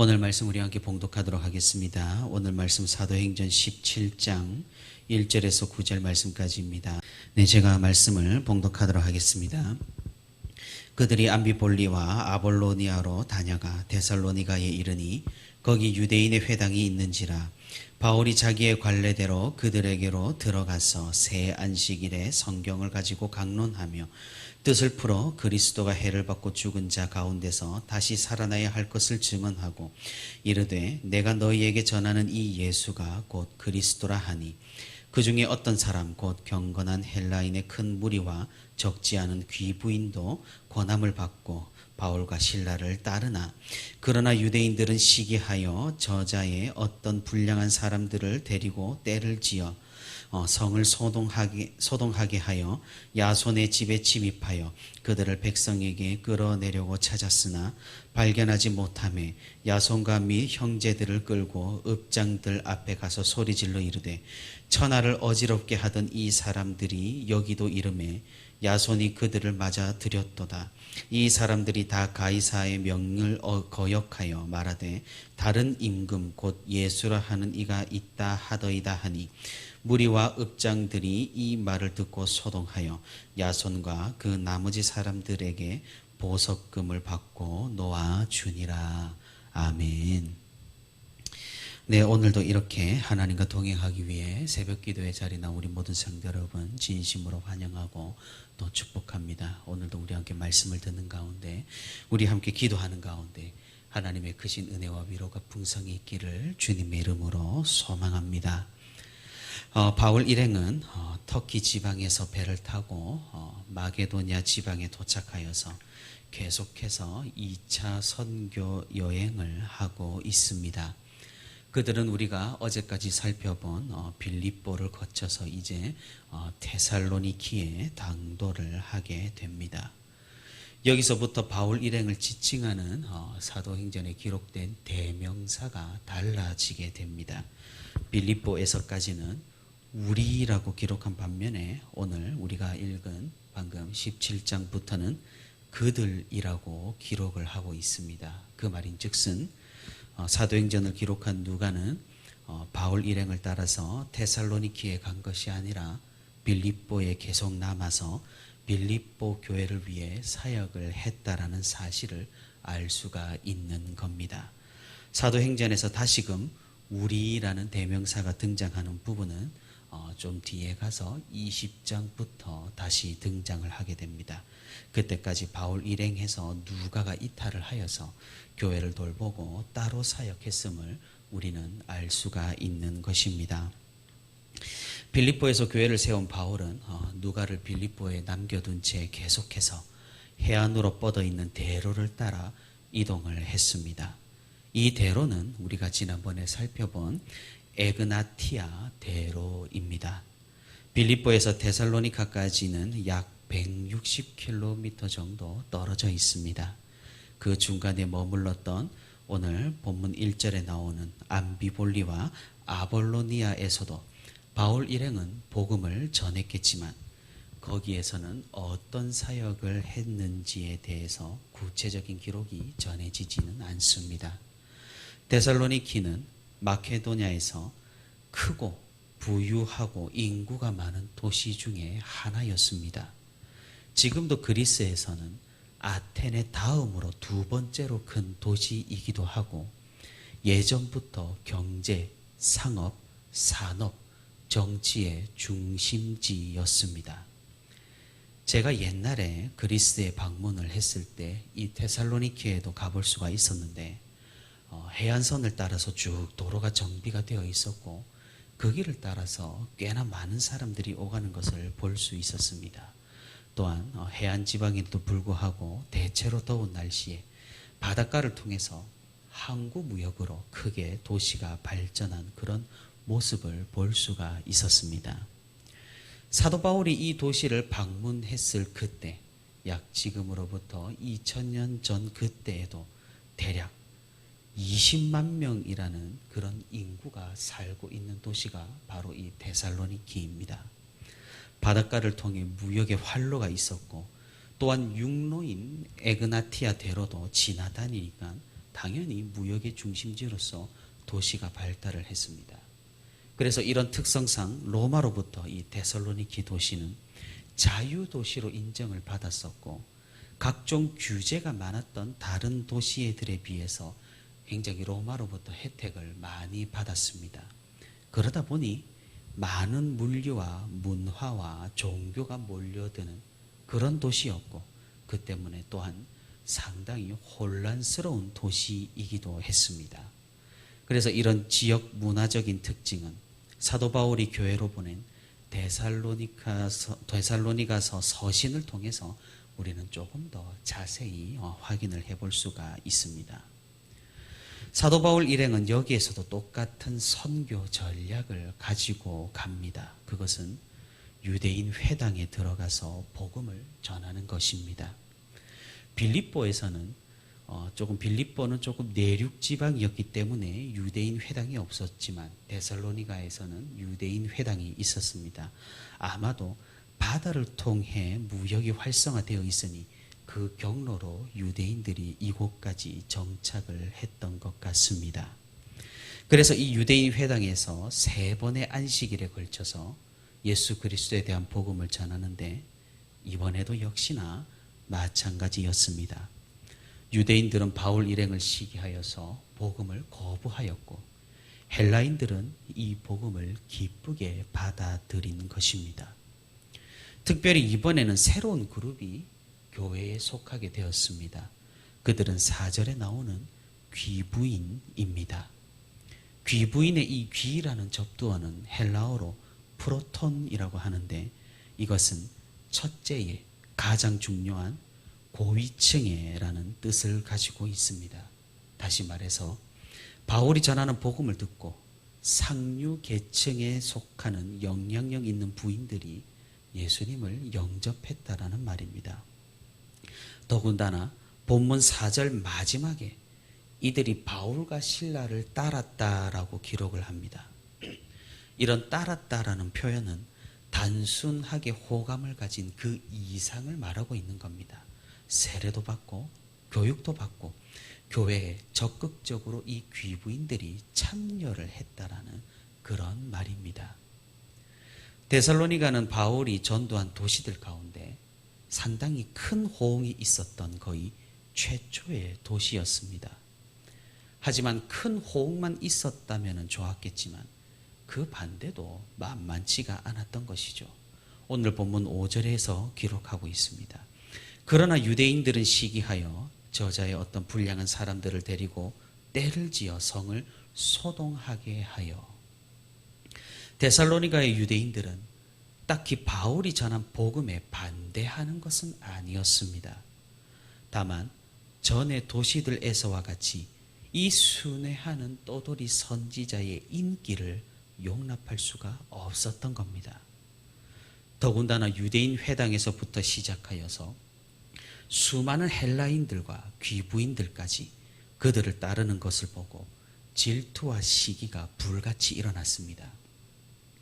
오늘 말씀 우리 함께 봉독하도록 하겠습니다. 오늘 말씀 사도행전 17장 1절에서 9절 말씀까지입니다. 네, 제가 말씀을 봉독하도록 하겠습니다. 그들이 암비볼리와 아볼로니아로 다녀가 데살로니가에 이르니 거기 유대인의 회당이 있는지라 바울이 자기의 관례대로 그들에게로 들어가서 새 안식일에 성경을 가지고 강론하며 뜻을 풀어 그리스도가 해를 받고 죽은 자 가운데서 다시 살아나야 할 것을 증언하고 이르되 내가 너희에게 전하는 이 예수가 곧 그리스도라 하니 그 중에 어떤 사람 곧 경건한 헬라인의 큰 무리와 적지 않은 귀부인도 권함을 받고 바울과 실라를 따르나 그러나 유대인들은 시기하여 저자의 어떤 불량한 사람들을 데리고 때를 지어 성을 소동하게 하여 야손의 집에 침입하여 그들을 백성에게 끌어내려고 찾았으나 발견하지 못하매 야손과 및 형제들을 끌고 읍장들 앞에 가서 소리질러 이르되 천하를 어지럽게 하던 이 사람들이 여기도 이르매 야손이 그들을 맞아 들였도다. 이 사람들이 다 가이사의 명을 거역하여 말하되 다른 임금 곧 예수라 하는 이가 있다 하더이다 하니 무리와 읍장들이 이 말을 듣고 소동하여 야손과 그 나머지 사람들에게 보석금을 받고 놓아주니라. 아멘. 네, 오늘도 이렇게 하나님과 동행하기 위해 새벽 기도의 자리에 나온 우리 모든 성도 여러분 진심으로 환영하고 또 축복합니다. 오늘도 우리 함께 말씀을 듣는 가운데 우리 함께 기도하는 가운데 하나님의 크신 은혜와 위로가 풍성히 있기를 주님의 이름으로 소망합니다. 바울 일행은 터키 지방에서 배를 타고 마게도냐 지방에 도착하여서 계속해서 2차 선교 여행을 하고 있습니다. 그들은 우리가 어제까지 살펴본 빌립보를 거쳐서 이제 데살로니키에 당도를 하게 됩니다. 여기서부터 바울 일행을 지칭하는 사도행전에 기록된 대명사가 달라지게 됩니다. 빌립보에서까지는 우리라고 기록한 반면에 오늘 우리가 읽은 방금 17장부터는 그들이라고 기록을 하고 있습니다. 그 말인즉슨 사도행전을 기록한 누가는 바울 일행을 따라서 데살로니키에 간 것이 아니라 빌립보에 계속 남아서 빌립보 교회를 위해 사역을 했다라는 사실을 알 수가 있는 겁니다. 사도행전에서 다시금 우리라는 대명사가 등장하는 부분은 좀 뒤에 가서 20장부터 다시 등장을 하게 됩니다. 그때까지 바울 일행해서 누가가 이탈을 하여서 교회를 돌보고 따로 사역했음을 우리는 알 수가 있는 것입니다. 빌립보에서 교회를 세운 바울은 누가를 빌립보에 남겨둔 채 계속해서 해안으로 뻗어 있는 대로를 따라 이동을 했습니다. 이 대로는 우리가 지난번에 살펴본 에그나티아 대로입니다. 빌립보에서 데살로니카까지는 약 160km 정도 떨어져 있습니다. 그 중간에 머물렀던 오늘 본문 1절에 나오는 암비볼리와 아볼로니아에서도 바울 일행은 복음을 전했겠지만 거기에서는 어떤 사역을 했는지에 대해서 구체적인 기록이 전해지지는 않습니다. 데살로니키는 마케도냐에서 크고 부유하고 인구가 많은 도시 중에 하나였습니다. 지금도 그리스에서는 아테네 다음으로 두 번째로 큰 도시이기도 하고 예전부터 경제, 상업, 산업, 정치의 중심지였습니다. 제가 옛날에 그리스에 방문을 했을 때 이 데살로니키에도 가볼 수가 있었는데 해안선을 따라서 쭉 도로가 정비가 되어 있었고 그 길을 따라서 꽤나 많은 사람들이 오가는 것을 볼 수 있었습니다. 또한 해안 지방에도 불구하고 대체로 더운 날씨에 바닷가를 통해서 항구 무역으로 크게 도시가 발전한 그런 모습을 볼 수가 있었습니다. 사도 바울이 이 도시를 방문했을 그때 약 지금으로부터 2000년 전 그때에도 대략 20만 명이라는 그런 인구가 살고 있는 도시가 바로 이 데살로니키입니다. 바닷가를 통해 무역의 활로가 있었고 또한 육로인 에그나티아 대로도 지나다니니까 당연히 무역의 중심지로서 도시가 발달을 했습니다. 그래서 이런 특성상 로마로부터 이 데살로니키 도시는 자유도시로 인정을 받았었고, 각종 규제가 많았던 다른 도시들에 비해서 굉장히 로마로부터 혜택을 많이 받았습니다. 그러다 보니 많은 물류와 문화와 종교가 몰려드는 그런 도시였고, 그 때문에 또한 상당히 혼란스러운 도시이기도 했습니다. 그래서 이런 지역 문화적인 특징은 사도 바울이 교회로 보낸 데살로니가서 서신을 통해서 우리는 조금 더 자세히 확인을 해볼 수가 있습니다. 사도 바울 일행은 여기에서도 똑같은 선교 전략을 가지고 갑니다. 그것은 유대인 회당에 들어가서 복음을 전하는 것입니다. 빌립보는 조금 내륙 지방이었기 때문에 유대인 회당이 없었지만 데살로니가에서는 유대인 회당이 있었습니다. 아마도 바다를 통해 무역이 활성화되어 있으니 그 경로로 유대인들이 이곳까지 정착을 했던 것 같습니다. 그래서 이 유대인 회당에서 3번의 안식일에 걸쳐서 예수 그리스도에 대한 복음을 전하는데, 이번에도 역시나 마찬가지였습니다. 유대인들은 바울 일행을 시기하여서 복음을 거부하였고, 헬라인들은 이 복음을 기쁘게 받아들인 것입니다. 특별히 이번에는 새로운 그룹이 교회에 속하게 되었습니다. 그들은 4절에 나오는 귀부인입니다. 귀부인의 이 귀라는 접두어는 헬라어로 프로톤이라고 하는데, 이것은 첫째에, 가장 중요한 고위층에라는 뜻을 가지고 있습니다. 다시 말해서 바울이 전하는 복음을 듣고 상류 계층에 속하는 영향력 있는 부인들이 예수님을 영접했다라는 말입니다. 더군다나 본문 4절 마지막에 이들이 바울과 실라를 따랐다라고 기록을 합니다. 이런 따랐다라는 표현은 단순하게 호감을 가진 그 이상을 말하고 있는 겁니다. 세례도 받고 교육도 받고 교회에 적극적으로 이 귀부인들이 참여를 했다라는 그런 말입니다. 데살로니가는 바울이 전도한 도시들 가운데 상당히 큰 호응이 있었던 거의 최초의 도시였습니다. 하지만 큰 호응만 있었다면 좋았겠지만 그 반대도 만만치가 않았던 것이죠. 오늘 본문 5절에서 기록하고 있습니다. 그러나 유대인들은 시기하여 저자의 어떤 불량한 사람들을 데리고 떼를 지어 성을 소동하게 하여, 데살로니가의 유대인들은 딱히 바울이 전한 복음에 반대하는 것은 아니었습니다. 다만 전의 도시들에서와 같이 이 순회하는 떠돌이 선지자의 인기를 용납할 수가 없었던 겁니다. 더군다나 유대인 회당에서부터 시작하여서 수많은 헬라인들과 귀부인들까지 그들을 따르는 것을 보고 질투와 시기가 불같이 일어났습니다.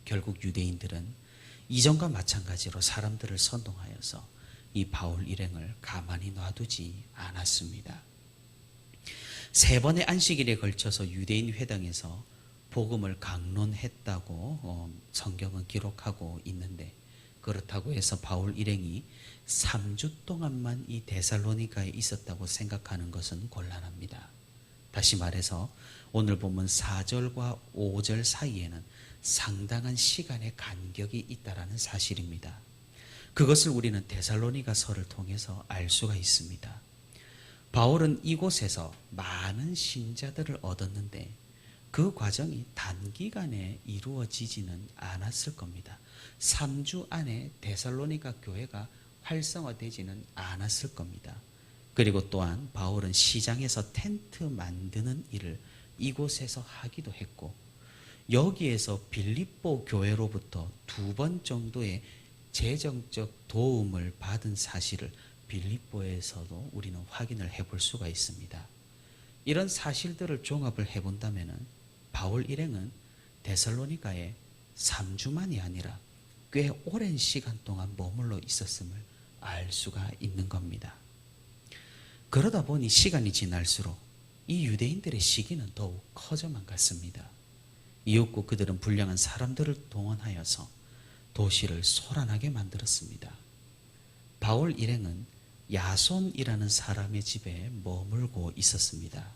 결국 유대인들은 이전과 마찬가지로 사람들을 선동하여서 이 바울 일행을 가만히 놔두지 않았습니다. 3번의 안식일에 걸쳐서 유대인 회당에서 복음을 강론했다고 성경은 기록하고 있는데, 그렇다고 해서 바울 일행이 3주 동안만 이 데살로니가에 있었다고 생각하는 것은 곤란합니다. 다시 말해서 오늘 본문 4절과 5절 사이에는 상당한 시간의 간격이 있다라는 사실입니다. 그것을 우리는 데살로니가서를 통해서 알 수가 있습니다. 바울은 이곳에서 많은 신자들을 얻었는데 그 과정이 단기간에 이루어지지는 않았을 겁니다. 3주 안에 데살로니가 교회가 활성화되지는 않았을 겁니다. 그리고 또한 바울은 시장에서 텐트 만드는 일을 이곳에서 하기도 했고, 여기에서 빌립보 교회로부터 2번 정도의 재정적 도움을 받은 사실을 빌립보에서도 우리는 확인을 해볼 수가 있습니다. 이런 사실들을 종합을 해본다면 바울 일행은 데살로니가에 3주만이 아니라 꽤 오랜 시간 동안 머물러 있었음을 알 수가 있는 겁니다. 그러다 보니 시간이 지날수록 이 유대인들의 시기는 더욱 커져만 갔습니다. 이윽고 그들은 불량한 사람들을 동원하여서 도시를 소란하게 만들었습니다. 바울 일행은 야손이라는 사람의 집에 머물고 있었습니다.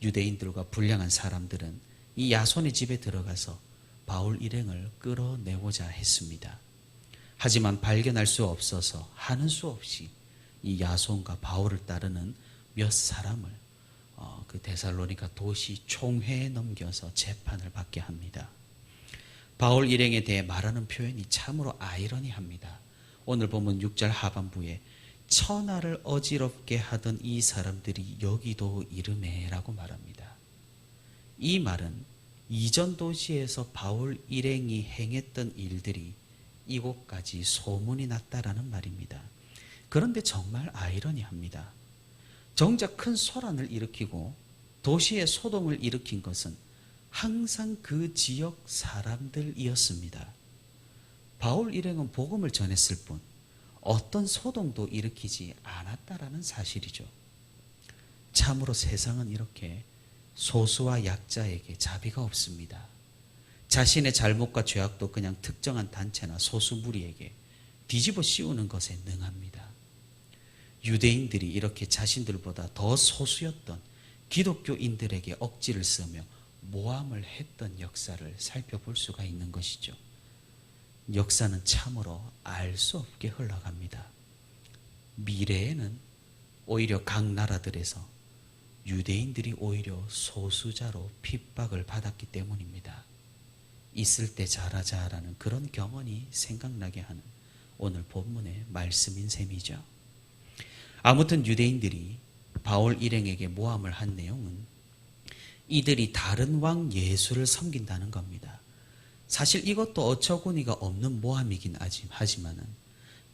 유대인들과 불량한 사람들은 이 야손의 집에 들어가서 바울 일행을 끌어내고자 했습니다. 하지만 발견할 수 없어서 하는 수 없이 이 야손과 바울을 따르는 몇 사람을 그 데살로니가 도시 총회에 넘겨서 재판을 받게 합니다. 바울 일행에 대해 말하는 표현이 참으로 아이러니합니다. 오늘 본문 6절 하반부에 천하를 어지럽게 하던 이 사람들이 여기도 이르매라고 말합니다. 이 말은 이전 도시에서 바울 일행이 행했던 일들이 이곳까지 소문이 났다라는 말입니다. 그런데 정말 아이러니합니다. 정작 큰 소란을 일으키고 도시에 소동을 일으킨 것은 항상 그 지역 사람들이었습니다. 바울 일행은 복음을 전했을 뿐 어떤 소동도 일으키지 않았다라는 사실이죠. 참으로 세상은 이렇게 소수와 약자에게 자비가 없습니다. 자신의 잘못과 죄악도 그냥 특정한 단체나 소수 무리에게 뒤집어 씌우는 것에 능합니다. 유대인들이 이렇게 자신들보다 더 소수였던 기독교인들에게 억지를 쓰며 모함을 했던 역사를 살펴볼 수가 있는 것이죠. 역사는 참으로 알 수 없게 흘러갑니다. 미래에는 오히려 각 나라들에서 유대인들이 오히려 소수자로 핍박을 받았기 때문입니다. 있을 때 잘하자라는 그런 경험이 생각나게 하는 오늘 본문의 말씀인 셈이죠. 아무튼 유대인들이 바울 일행에게 모함을 한 내용은 이들이 다른 왕 예수를 섬긴다는 겁니다. 사실 이것도 어처구니가 없는 모함이긴 하지만은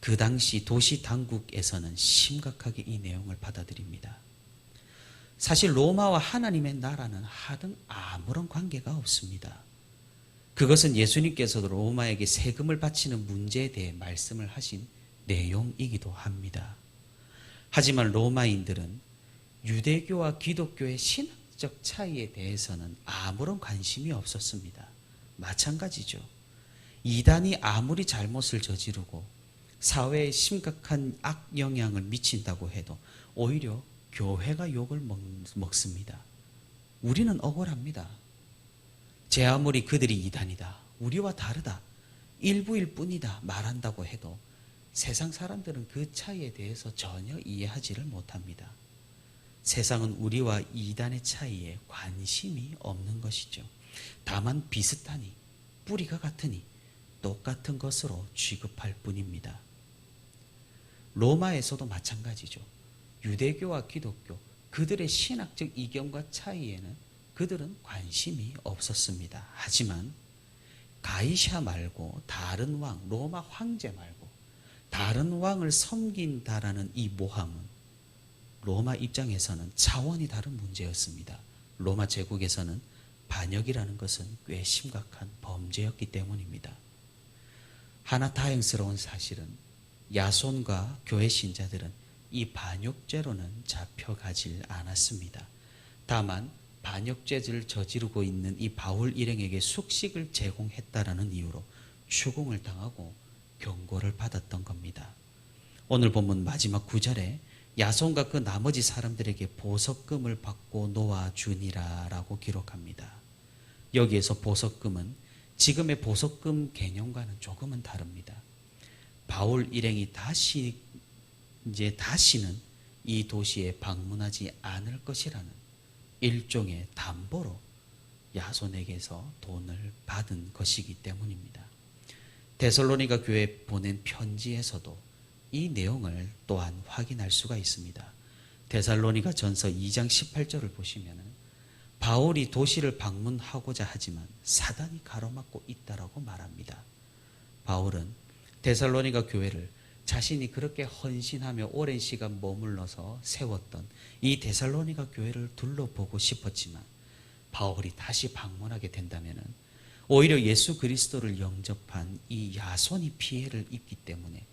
그 당시 도시 당국에서는 심각하게 이 내용을 받아들입니다. 사실 로마와 하나님의 나라는 하등 아무런 관계가 없습니다. 그것은 예수님께서도 로마에게 세금을 바치는 문제에 대해 말씀을 하신 내용이기도 합니다. 하지만 로마인들은 유대교와 기독교의 신학적 차이에 대해서는 아무런 관심이 없었습니다. 마찬가지죠. 이단이 아무리 잘못을 저지르고 사회에 심각한 악영향을 미친다고 해도 오히려 교회가 욕을 먹습니다. 우리는 억울합니다. 제 아무리 그들이 이단이다, 우리와 다르다, 일부일 뿐이다 말한다고 해도 세상 사람들은 그 차이에 대해서 전혀 이해하지를 못합니다. 세상은 우리와 이단의 차이에 관심이 없는 것이죠. 다만 비슷하니, 뿌리가 같으니 똑같은 것으로 취급할 뿐입니다. 로마에서도 마찬가지죠. 유대교와 기독교, 그들의 신학적 이견과 차이에는 그들은 관심이 없었습니다. 하지만 가이샤 말고 다른 왕, 로마 황제 말고 다른 왕을 섬긴다라는 이 모함은 로마 입장에서는 차원이 다른 문제였습니다. 로마 제국에서는 반역이라는 것은 꽤 심각한 범죄였기 때문입니다. 하나 다행스러운 사실은 야손과 교회 신자들은 이 반역죄로는 잡혀가질 않았습니다. 다만 반역죄를 저지르고 있는 이 바울 일행에게 숙식을 제공했다라는 이유로 추궁을 당하고 경고를 받았던 겁니다. 오늘 본문 마지막 9절에 야손과 그 나머지 사람들에게 보석금을 받고 놓아주니라 라고 기록합니다. 여기에서 보석금은 지금의 보석금 개념과는 조금은 다릅니다. 바울 일행이 다시는 이 도시에 방문하지 않을 것이라는 일종의 담보로 야손에게서 돈을 받은 것이기 때문입니다. 데살로니가 교회에 보낸 편지에서도 이 내용을 또한 확인할 수가 있습니다. 데살로니가 전서 2장 18절을 보시면 바울이 도시를 방문하고자 하지만 사단이 가로막고 있다라고 말합니다. 바울은 데살로니가 교회를 자신이 그렇게 헌신하며 오랜 시간 머물러서 세웠던 이 데살로니가 교회를 둘러보고 싶었지만 바울이 다시 방문하게 된다면 오히려 예수 그리스도를 영접한 이 야손이 피해를 입기 때문에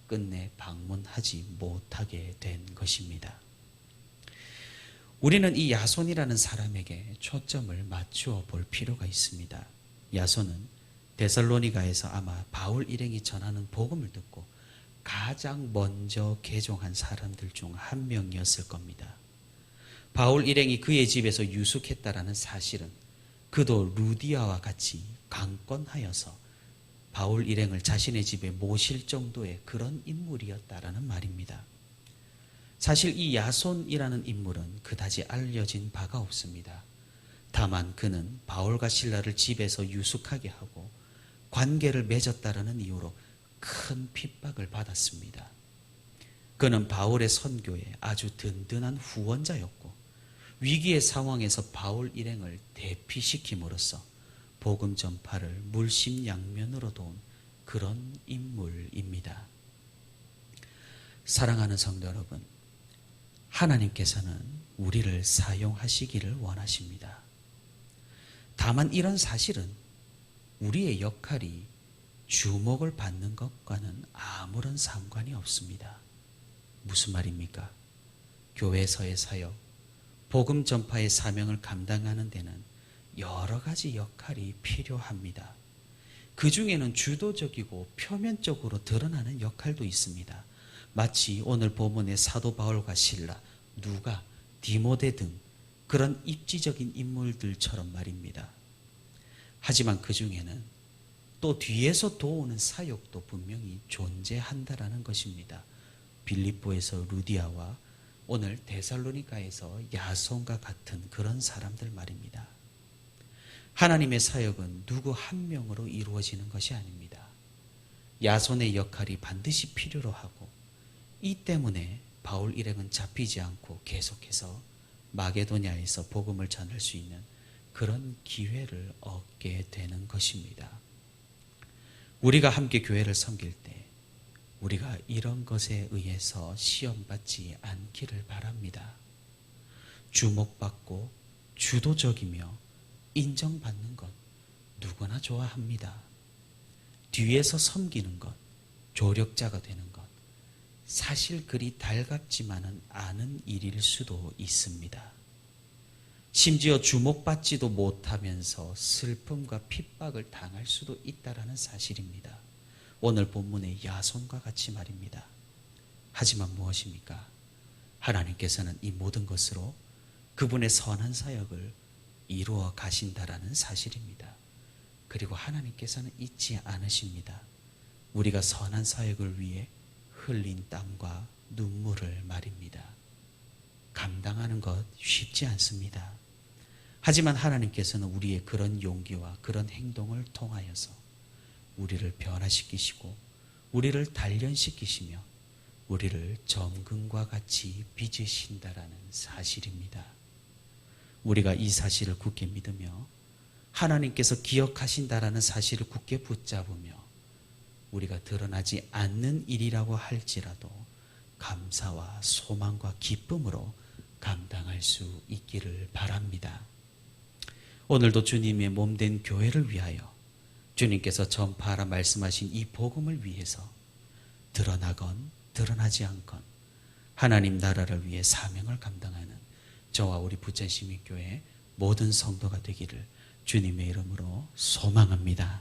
끝내 방문하지 못하게 된 것입니다. 우리는 이 야손이라는 사람에게 초점을 맞추어 볼 필요가 있습니다. 야손은 데살로니가에서 아마 바울 일행이 전하는 복음을 듣고 가장 먼저 개종한 사람들 중 한 명이었을 겁니다. 바울 일행이 그의 집에서 유숙했다라는 사실은 그도 루디아와 같이 강권하여서 바울 일행을 자신의 집에 모실 정도의 그런 인물이었다라는 말입니다. 사실 이 야손이라는 인물은 그다지 알려진 바가 없습니다. 다만 그는 바울과 실라를 집에서 유숙하게 하고 관계를 맺었다라는 이유로 큰 핍박을 받았습니다. 그는 바울의 선교에 아주 든든한 후원자였고 위기의 상황에서 바울 일행을 대피시킴으로써 복음 전파를 물심양면으로 도운 그런 인물입니다. 사랑하는 성도 여러분, 하나님께서는 우리를 사용하시기를 원하십니다. 다만 이런 사실은 우리의 역할이 주목을 받는 것과는 아무런 상관이 없습니다. 무슨 말입니까? 교회에서의 사역, 복음 전파의 사명을 감당하는 데는 여러 가지 역할이 필요합니다. 그 중에는 주도적이고 표면적으로 드러나는 역할도 있습니다. 마치 오늘 본문의 사도 바울과 실라, 누가, 디모데 등 그런 입지적인 인물들처럼 말입니다. 하지만 그 중에는 또 뒤에서 도우는 사역도 분명히 존재한다라는 것입니다. 빌립보에서 루디아와 오늘 데살로니가에서 야손과 같은 그런 사람들 말입니다. 하나님의 사역은 누구 한 명으로 이루어지는 것이 아닙니다. 야손의 역할이 반드시 필요로 하고 이 때문에 바울 일행은 잡히지 않고 계속해서 마게도냐에서 복음을 전할 수 있는 그런 기회를 얻게 되는 것입니다. 우리가 함께 교회를 섬길 때 우리가 이런 것에 의해서 시험받지 않기를 바랍니다. 주목받고 주도적이며 인정받는 것 누구나 좋아합니다. 뒤에서 섬기는 것, 조력자가 되는 것, 사실 그리 달갑지만은 않은 일일 수도 있습니다. 심지어 주목받지도 못하면서 슬픔과 핍박을 당할 수도 있다라는 사실입니다. 오늘 본문의 야손과 같이 말입니다. 하지만 무엇입니까? 하나님께서는 이 모든 것으로 그분의 선한 사역을 이루어 가신다라는 사실입니다. 그리고 하나님께서는 잊지 않으십니다. 우리가 선한 사역을 위해 흘린 땀과 눈물을 말입니다. 감당하는 것 쉽지 않습니다. 하지만 하나님께서는 우리의 그런 용기와 그런 행동을 통하여서 우리를 변화시키시고 우리를 단련시키시며 우리를 정금과 같이 빚으신다라는 사실입니다. 우리가 이 사실을 굳게 믿으며 하나님께서 기억하신다라는 사실을 굳게 붙잡으며 우리가 드러나지 않는 일이라고 할지라도 감사와 소망과 기쁨으로 감당할 수 있기를 바랍니다. 오늘도 주님의 몸된 교회를 위하여 주님께서 전파하라 말씀하신 이 복음을 위해서 드러나건 드러나지 않건 하나님 나라를 위해 사명을 감당하는 저와 우리 부천시민교회 모든 성도가 되기를 주님의 이름으로 소망합니다.